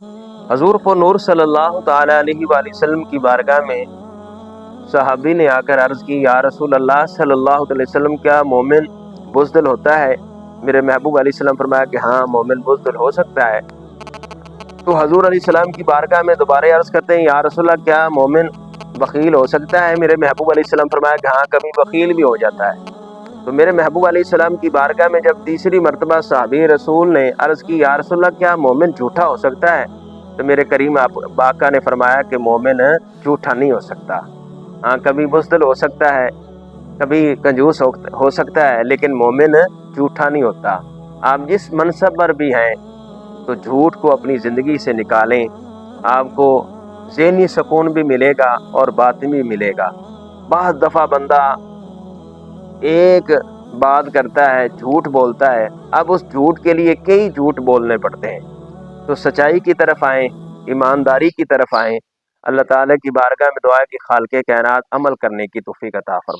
حضور کو نور صلی اللہ تعالی علیہ وآلہ وسلم کی بارگاہ میں صحابی نے آ کر عرض کی، یا رسول اللہ صلی اللہ علیہ وسلم، کیا مومن بزدل ہوتا ہے؟ میرے محبوب علیہ السلام فرمایا کہ ہاں، مومن بزدل ہو سکتا ہے۔ تو حضور علیہ السلام کی بارگاہ میں دوبارہ عرض کرتے ہیں، یا رسول اللہ، کیا مومن بخیل ہو سکتا ہے؟ میرے محبوب علیہ السلام فرمایا کہ ہاں، کبھی بخیل بھی ہو جاتا ہے۔ تو میرے محبوب علیہ السلام کی بارگاہ میں جب تیسری مرتبہ صحابی رسول نے عرض کی، یا رسول اللہ، کیا مومن جھوٹا ہو سکتا ہے؟ تو میرے کریم آقا نے فرمایا کہ مومن جھوٹا نہیں ہو سکتا، ہاں کبھی بزدل ہو سکتا ہے، کبھی کنجوس ہو سکتا ہے، لیکن مومن جھوٹا نہیں ہوتا۔ آپ جس منصب پر بھی ہیں تو جھوٹ کو اپنی زندگی سے نکالیں، آپ کو ذہنی سکون بھی ملے گا اور باطنی بھی ملے گا۔ بعض دفعہ بندہ ایک بات کرتا ہے، جھوٹ بولتا ہے، اب اس جھوٹ کے لیے کئی جھوٹ بولنے پڑتے ہیں۔ تو سچائی کی طرف آئیں، ایمانداری کی طرف آئیں۔ اللہ تعالیٰ کی بارگاہ میں دعا ہے کہ خالق کائنات عمل کرنے کی توفیق عطا فرمائے۔